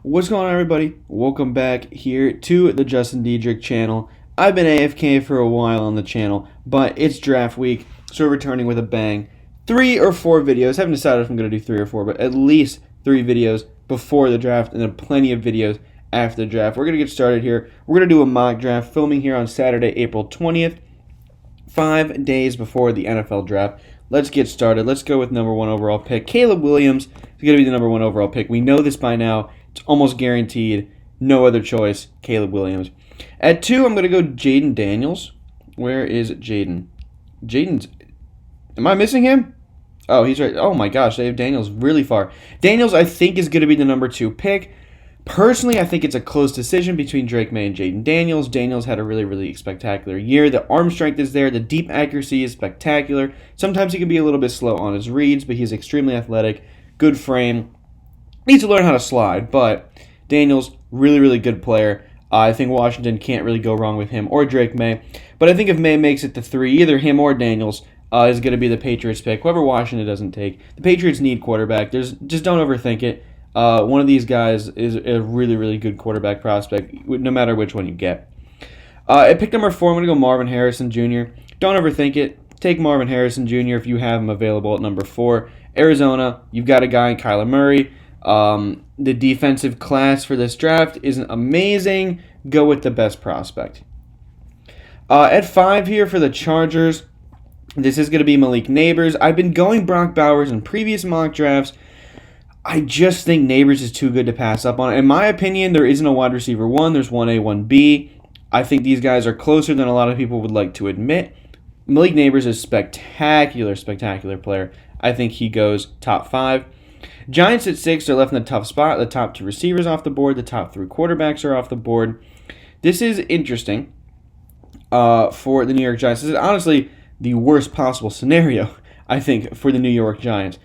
What's going on, everybody? Welcome back here to the Justin Diedrich channel. I've been AFK for a while on the channel, but it's draft week, so we're returning with a bang. 3 or 4 videos. Haven't decided if I'm going to do 3 or 4, but at least 3 videos before the draft and then plenty of videos after the draft. We're going to get started here. We're going to do a mock draft, filming here on Saturday, April 20th, 5 days before the NFL draft. Let's get started. Let's go with number 1 overall pick. Caleb Williams is going to be the number 1 overall pick. We know this by now. It's almost guaranteed. No other choice. Caleb Williams. At 2, I'm going to go Jaden Daniels. Where is Jaden? Jaden's... Am I missing him? Oh, he's right. Oh my gosh, they have Daniels really far. Daniels, I think, is going to be the number 2 pick. Personally, I think it's a close decision between Drake May and Jaden Daniels. Daniels had a really spectacular year. The arm strength is there. The deep accuracy is spectacular. Sometimes he can be a little bit slow on his reads, but he's extremely athletic. Good frame. Needs to learn how to slide, but Daniels, really good player. I think Washington can't really go wrong with him or Drake May. But I think if May makes it to 3, either him or Daniels is going to be the Patriots pick. Whoever Washington doesn't take. The Patriots need quarterback. Just don't overthink it. One of these guys is a really good quarterback prospect, no matter which one you get. At pick number 4, I'm going to go Marvin Harrison Jr. Don't overthink it. Take Marvin Harrison Jr. if you have him available at number 4. Arizona, you've got a guy in Kyler Murray. The defensive class for this draft isn't amazing. Go with the best prospect. At 5 here for the Chargers, this is going to be Malik Neighbors. I've been going Brock Bowers in previous mock drafts. I just think Neighbors is too good to pass up on. In my opinion, there isn't a wide receiver 1. There's 1A, 1B. I think these guys are closer than a lot of people would like to admit. Malik Neighbors is spectacular player. I think he goes top 5. Giants at 6, they're left in a tough spot. The top 2 receivers off the board. The top 3 quarterbacks are off the board. This is interesting for the New York Giants. This is honestly the worst possible scenario, I think, for the New York Giants.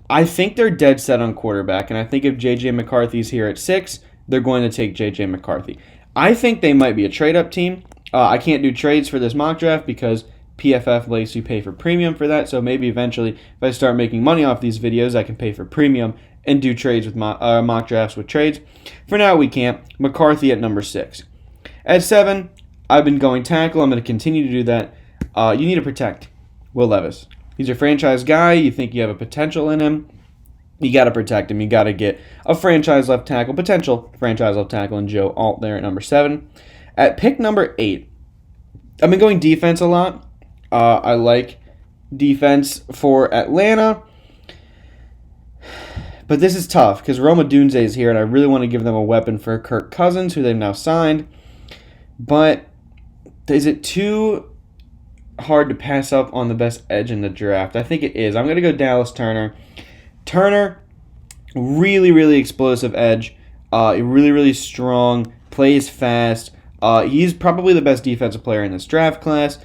I think they're dead set on quarterback, and I think if J.J. McCarthy's here at 6, they're going to take J.J. McCarthy. I think they might be a trade-up team. I can't do trades for this mock draft because PFF lets you pay for premium for that, so maybe eventually if I start making money off these videos, I can pay for premium and do trades with mock drafts with trades. For now, we can't. McCarthy at number 6. At 7, I've been going tackle. I'm going to continue to do that. You need to protect Will Levis. He's your franchise guy. You think you have a potential in him. You got to protect him. You got to get a franchise left tackle, potential franchise left tackle, and Joe Alt there at number 7. At pick number 8, I've been going defense a lot. I like defense for Atlanta. But this is tough because Rome Odunze is here, and I really want to give them a weapon for Kirk Cousins, who they've now signed. But is it too hard to pass up on the best edge in the draft? I think it is. I'm going to go Dallas Turner. Turner, really explosive edge. Really strong. Plays fast. He's probably the best defensive player in this draft class.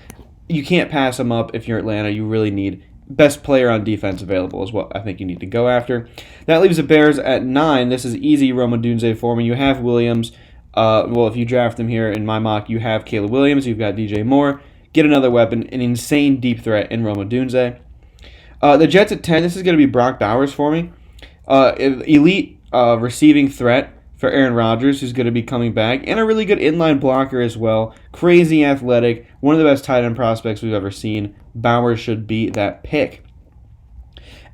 You can't pass him up if you're Atlanta. You really need best player on defense available is what I think you need to go after. That leaves the Bears at 9. This is easy Rome Odunze for me. You have Williams. Well, if you draft him here in my mock, you have Caleb Williams. You've got DJ Moore. Get another weapon, an insane deep threat in Rome Odunze. The Jets at 10. This is going to be Brock Bowers for me. Elite receiving threat for Aaron Rodgers, who's going to be coming back, and a really good inline blocker as well. Crazy athletic, one of the best tight end prospects we've ever seen. Bowers should be that pick.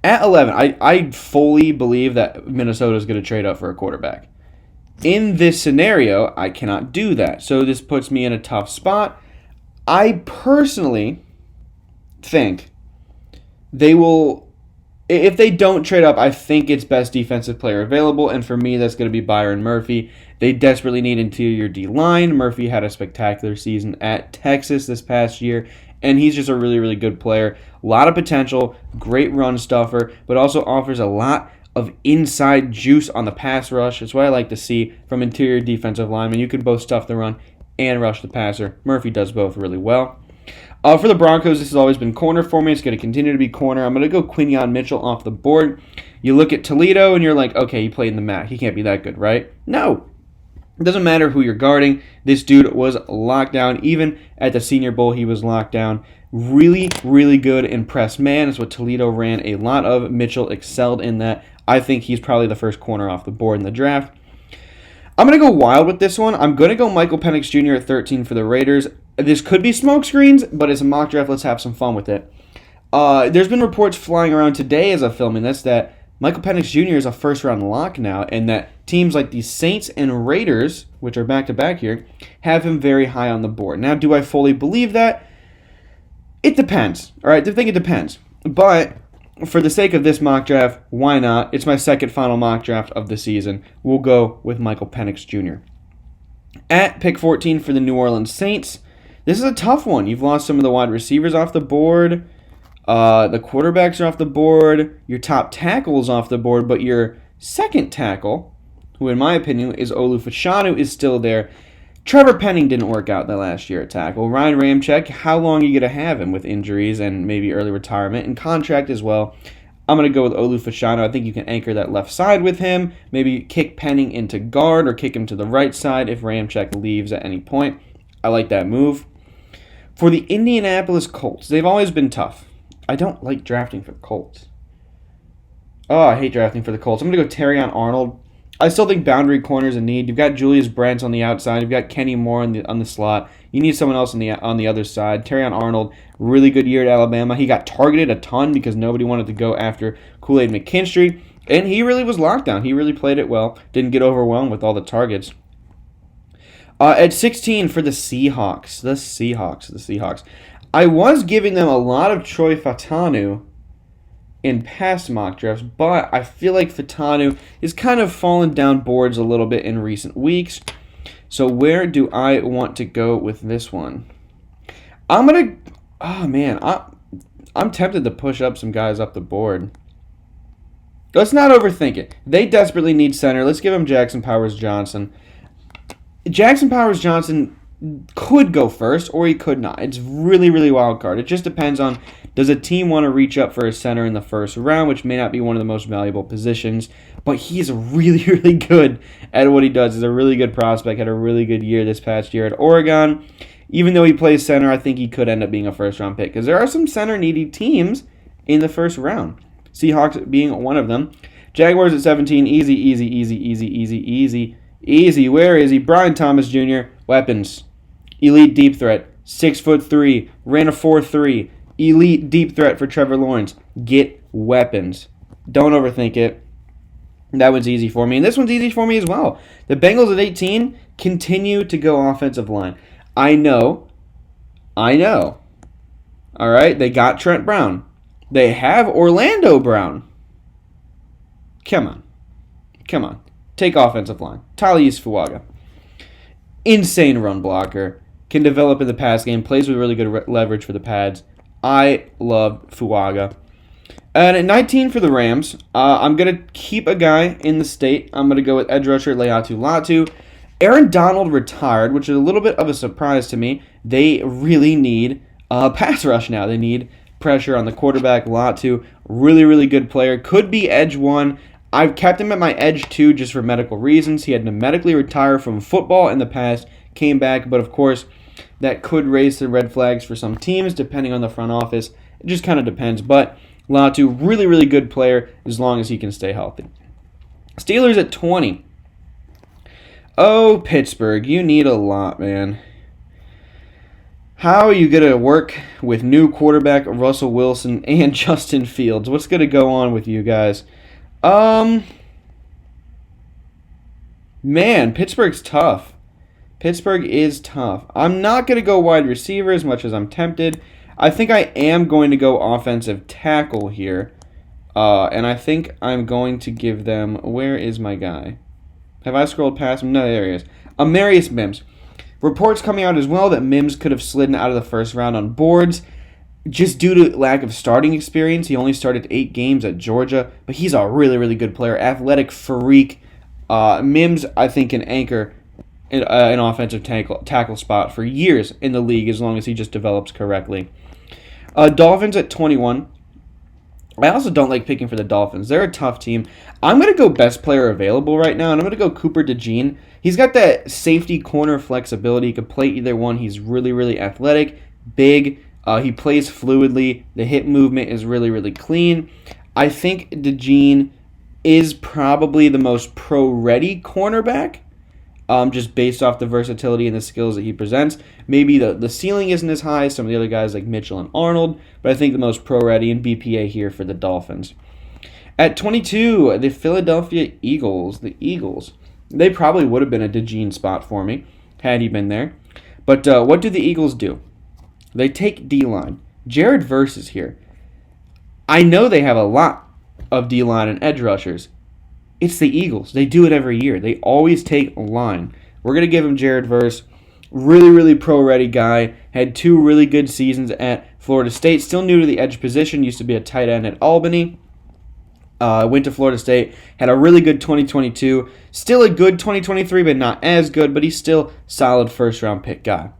At 11, I fully believe that Minnesota is going to trade up for a quarterback. In this scenario, I cannot do that, so this puts me in a tough spot. I personally think they will... If they don't trade up, I think it's best defensive player available, and for me, that's going to be Byron Murphy. They desperately need interior D-line. Murphy had a spectacular season at Texas this past year, and he's just a really good player. A lot of potential, great run stuffer, but also offers a lot of inside juice on the pass rush. It's what I like to see from interior defensive linemen. You can both stuff the run and rush the passer. Murphy does both really well. For the Broncos, this has always been corner for me. It's going to continue to be corner. I'm going to go Quinyon Mitchell off the board. You look at Toledo, and you're like, okay, he played in the MAC. He can't be that good, right? No. It doesn't matter who you're guarding. This dude was locked down. Even at the Senior Bowl, he was locked down. Really good in press man. That's what Toledo ran a lot of. Mitchell excelled in that. I think he's probably the first corner off the board in the draft. I'm going to go wild with this one. I'm going to go Michael Penix Jr. at 13 for the Raiders. This could be smoke screens, but it's a mock draft. Let's have some fun with it. There's been reports flying around today as I'm filming this that Michael Penix Jr. is a first-round lock now, and that teams like the Saints and Raiders, which are back-to-back here, have him very high on the board. Now, do I fully believe that? It depends. All right, I think it depends. But for the sake of this mock draft, why not? It's my second final mock draft of the season. We'll go with Michael Penix Jr. At pick 14 for the New Orleans Saints, this is a tough one. You've lost some of the wide receivers off the board. The quarterbacks are off the board. Your top tackle is off the board, but your second tackle, who in my opinion is Olu Fashanu, is still there. Trevor Penning didn't work out the last year at tackle. Ryan Ramczyk, how long are you going to have him with injuries and maybe early retirement and contract as well? I'm going to go with Olu Fashanu. I think you can anchor that left side with him. Maybe kick Penning into guard or kick him to the right side if Ramczyk leaves at any point. I like that move. For the Indianapolis Colts, they've always been tough. I don't like drafting for the Colts. Oh, I hate drafting for the Colts. I'm going to go Terrion Arnold. I still think boundary corner is a need. You've got Julius Brents on the outside. You've got Kenny Moore on the slot. You need someone else on the other side. Terrion Arnold, really good year at Alabama. He got targeted a ton because nobody wanted to go after Kool-Aid McKinstry, and he really was locked down. He really played it well. Didn't get overwhelmed with all the targets. At 16 for the Seahawks. I was giving them a lot of Troy Fautanu in past mock drafts, but I feel like Fautanu is kind of fallen down boards a little bit in recent weeks. So where do I want to go with this one? I'm tempted to push up some guys up the board. Let's not overthink it. They desperately need center. Let's give them Jackson Powers-Johnson. Jackson Powers-Johnson could go first, or he could not. It's really, really wild card. It just depends on, does a team want to reach up for a center in the first round, which may not be one of the most valuable positions, but he's really, really good at what he does. He's a really good prospect, had a really good year this past year at Oregon. Even though he plays center, I think he could end up being a first-round pick, because there are some center-needy teams in the first round. Seahawks being one of them. Jaguars at 17, easy. Where is he? Brian Thomas Jr., weapons. Elite deep threat, 6'3", ran a 4.3. Elite deep threat for Trevor Lawrence. Get weapons. Don't overthink it. That one's easy for me. And this one's easy for me as well. The Bengals at 18 continue to go offensive line. I know. All right, they got Trent Brown. They have Orlando Brown. Come on. Take offensive line. Talise Fuaga. Insane run blocker. Can develop in the pass game. Plays with really good leverage for the pads. I love Fuaga. And at 19 for the Rams, I'm going to keep a guy in the state. I'm going to go with edge rusher Leatu Latu. Aaron Donald retired, which is a little bit of a surprise to me. They really need pass rush now. They need pressure on the quarterback. Latu, really, really good player. Could be edge 1. I've kept him at my edge 2 just for medical reasons. He had to medically retire from football in the past, came back, but of course, that could raise some red flags for some teams, depending on the front office. It just kind of depends. But Latu, really, really good player as long as he can stay healthy. Steelers at 20. Oh, Pittsburgh, you need a lot, man. How are you going to work with new quarterback Russell Wilson and Justin Fields? What's going to go on with you guys? Man, Pittsburgh's tough. Pittsburgh is tough. I'm not going to go wide receiver as much as I'm tempted. I think I am going to go offensive tackle here. And I think I'm going to give them... Where is my guy? Have I scrolled past him? No, there he is. Amarius Mims. Reports coming out as well that Mims could have slidden out of the first round on boards just due to lack of starting experience. He only started 8 games at Georgia, but he's a really, really good player. Athletic freak. Mims, I think, can anchor an offensive tackle spot for years in the league as long as he just develops correctly. Dolphins at 21. I also don't like picking for the Dolphins. They're a tough team. I'm going to go best player available right now, and I'm going to go Cooper DeJean. He's got that safety corner flexibility. He could play either one. He's really, really athletic, big. He plays fluidly. The hip movement is really, really clean. I think DeJean is probably the most pro-ready cornerback just based off the versatility and the skills that he presents. Maybe the ceiling isn't as high as some of the other guys like Mitchell and Arnold, but I think the most pro-ready and BPA here for the Dolphins. At 22, the Philadelphia Eagles. The Eagles. They probably would have been a DeGene spot for me had he been there. But what do the Eagles do? They take D-line. Jared Verse is here. I know they have a lot of D-line and edge rushers. It's the Eagles. They do it every year. They always take line. We're going to give him Jared Verse. Really, really pro-ready guy. Had 2 really good seasons at Florida State. Still new to the edge position. Used to be a tight end at Albany. Went to Florida State. Had a really good 2022. Still a good 2023, but not as good. But he's still solid first-round pick guy.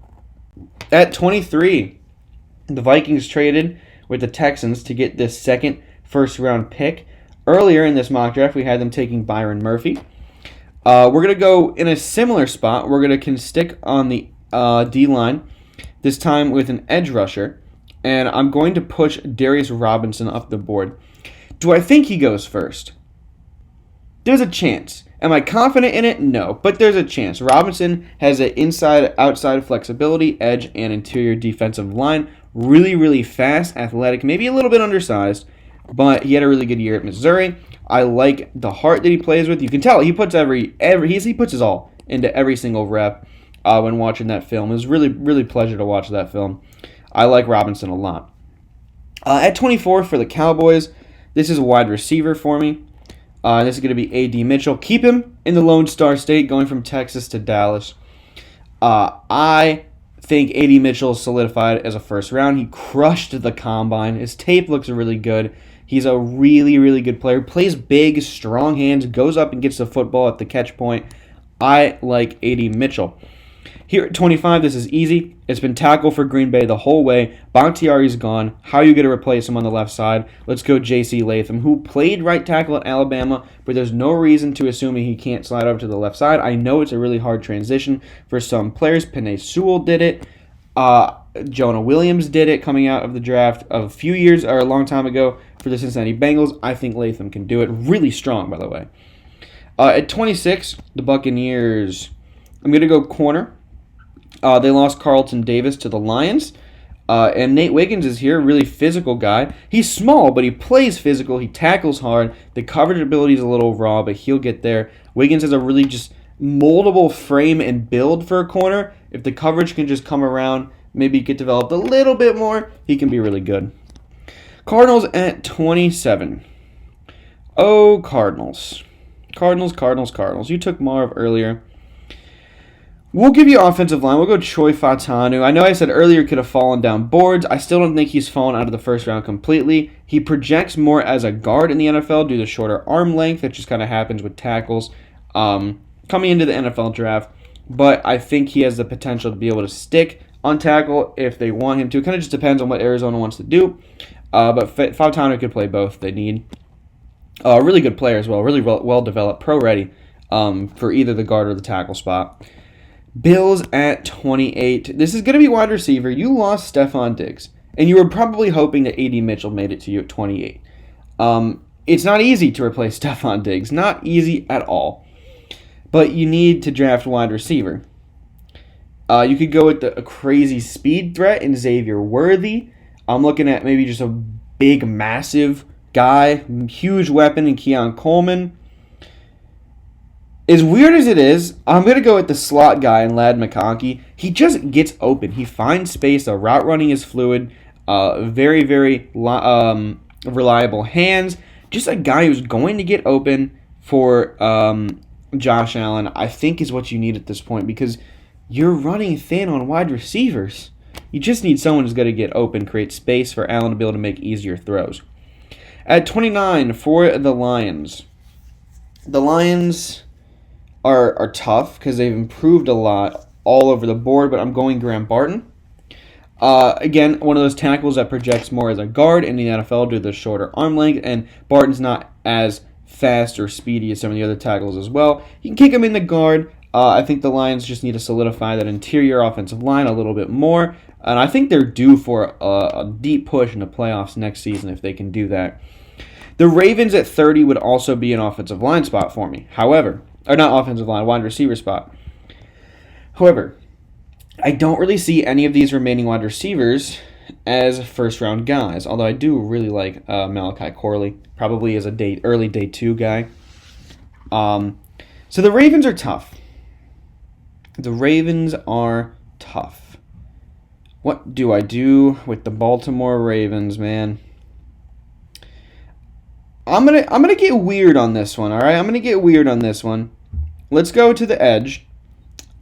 At 23, the Vikings traded with the Texans to get this second first-round pick. Earlier in this mock draft, we had them taking Byron Murphy. We're going to go in a similar spot. We're going to stick on the D-line, this time with an edge rusher. And I'm going to push Darius Robinson up the board. Do I think he goes first? There's a chance. Am I confident in it? No, but there's a chance. Robinson has an inside-outside flexibility, edge, and interior defensive line. Really, really fast, athletic, maybe a little bit undersized, but he had a really good year at Missouri. I like the heart that he plays with. You can tell he puts he puts his all into every single rep when watching that film. It was really, really pleasure to watch that film. I like Robinson a lot. At 24 for the Cowboys, this is a wide receiver for me. This is going to be A.D. Mitchell. Keep him in the Lone Star State, going from Texas to Dallas. I think A.D. Mitchell is solidified as a first round. He crushed the combine. His tape looks really good. He's a really, really good player. Plays big, strong hands, goes up and gets the football at the catch point. I like A.D. Mitchell. Here at 25, this is easy. It's been tackle for Green Bay the whole way. Bakhtiari's gone. How are you going to replace him on the left side? Let's go J.C. Latham, who played right tackle at Alabama, but there's no reason to assume he can't slide over to the left side. I know it's a really hard transition for some players. Penei Sewell did it. Jonah Williams did it coming out of the draft a few years or a long time ago for the Cincinnati Bengals. I think Latham can do it. Really strong, by the way. At 26, the Buccaneers. I'm going to go corner. They lost Carlton Davis to the Lions. And Nate Wiggins is here, a really physical guy. He's small, but he plays physical. He tackles hard. The coverage ability is a little raw, but he'll get there. Wiggins has a really just moldable frame and build for a corner. If the coverage can just come around, maybe get developed a little bit more, he can be really good. Cardinals at 27. Oh, Cardinals. Cardinals. You took Marv earlier. We'll give you offensive line. We'll go Troy Fautanu. I know I said earlier could have fallen down boards. I still don't think he's fallen out of the first round completely. He projects more as a guard in the NFL due to shorter arm length. That just kind of happens with tackles coming into the NFL draft. But I think he has the potential to be able to stick on tackle if they want him to. It kind of just depends on what Arizona wants to do. But Fautanu could play both if they need. Really good player as well. Really well-developed, pro-ready for either the guard or the tackle spot. Bills at 28. This is going to be wide receiver. You lost Stephon Diggs, and you were probably hoping that A.D. Mitchell made it to you at 28. It's not easy to replace Stephon Diggs. Not easy at all. But you need to draft wide receiver. You could go with a crazy speed threat in Xavier Worthy. I'm looking at maybe just a big, massive guy, huge weapon in Keon Coleman. As weird as it is, I'm going to go with the slot guy in Ladd McConkey. He just gets open. He finds space. The route running is fluid. Very, very reliable hands. Just a guy who's going to get open for Josh Allen, I think is what you need at this point because you're running thin on wide receivers. You just need someone who's going to get open, create space for Allen to be able to make easier throws. At 29 for the Lions. The Lions are tough because they've improved a lot all over the board, but I'm going Graham Barton. Again, one of those tackles that projects more as a guard in the NFL due to the shorter arm length, and Barton's not as fast or speedy as some of the other tackles as well. You can kick him in the guard. I think the Lions just need to solidify that interior offensive line a little bit more, and I think they're due for a deep push in the playoffs next season if they can do that. The Ravens at 30 would also be an offensive line spot for me. However, or not offensive line, wide receiver spot. However, I don't really see any of these remaining wide receivers as first-round guys, although I do really like Malachi Corley, probably as a early day 2 guy. So the Ravens are tough. The Ravens are tough. What do I do with the Baltimore Ravens, man? I'm gonna get weird on this one, all right? I'm gonna get weird on this one. Let's go to the edge,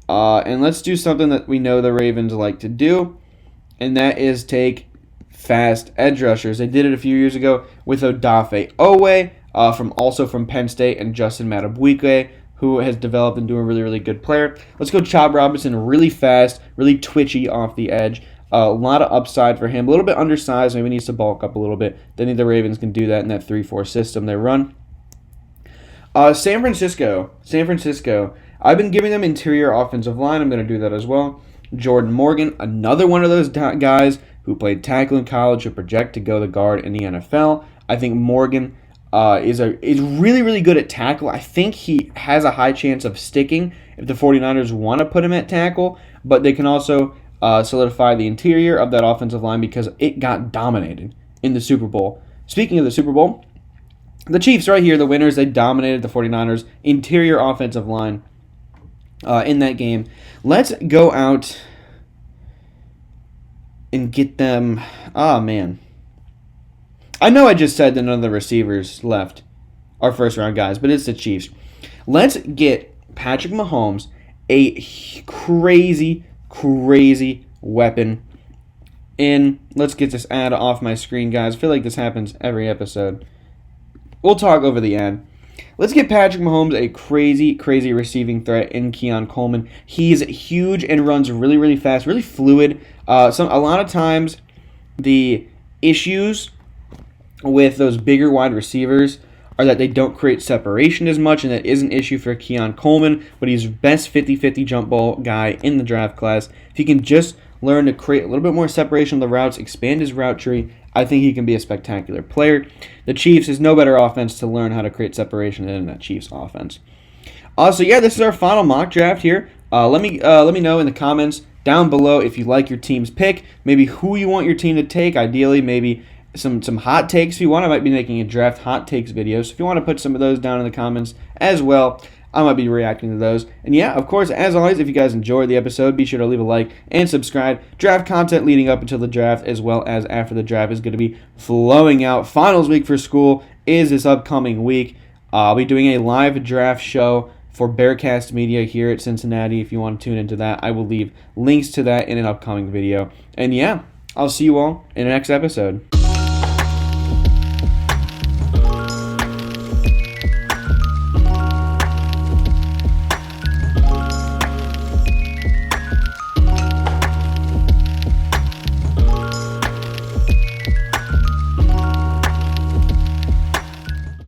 and let's do something that we know the Ravens like to do, and that is take fast edge rushers. They did it a few years ago with Odafe Owe, from Penn State, and Justin Madubuike, who has developed into a really, really good player. Let's go Chop Robinson, really fast, really twitchy off the edge. A lot of upside for him. A little bit undersized, maybe needs to bulk up a little bit. Then the Ravens can do that in that 3-4 system they run. San Francisco. I've been giving them interior offensive line. I'm going to do that as well. Jordan Morgan, another one of those guys who played tackle in college who project to go the guard in the NFL. I think Morgan is really, really good at tackle. I think he has a high chance of sticking if the 49ers want to put him at tackle, but they can also solidify the interior of that offensive line because it got dominated in the Super Bowl. Speaking of the Super Bowl, the Chiefs right here, the winners, they dominated the 49ers interior offensive line in that game. Let's go out and get them. Oh, man. I know I just said that none of the receivers left are first-round guys, but it's the Chiefs. Let's get Patrick Mahomes, a crazy weapon, in. Let's get this ad off my screen, guys. I feel like this happens every episode. We'll talk over the ad. Let's get Patrick Mahomes a crazy receiving threat in Keon Coleman. He's huge and runs really, really fast, really fluid. A lot of times, the issues with those bigger wide receivers are that they don't create separation as much, and that is an issue for Keon Coleman, but he's best 50-50 jump ball guy in the draft class. If he can just learn to create a little bit more separation on the routes, expand his route tree, I think he can be a spectacular player. The Chiefs is no better offense to learn how to create separation than that Chiefs offense. So yeah, this is our final mock draft here. Let me know in the comments down below if you like your team's pick, maybe who you want your team to take. Ideally, maybe some hot takes if you want. I might be making a draft hot takes video, so if you want to put some of those down in the comments as well, I might be reacting to those. And yeah, of course, as always, if you guys enjoyed the episode, be sure to leave a like and subscribe. Draft content leading up until the draft as well as after the draft is going to be flowing out. Finals week for school is this upcoming week. I'll be doing a live draft show for Bearcast Media here at Cincinnati. If you want to tune into that, I will leave links to that in an upcoming video. And yeah, I'll see you all in the next episode.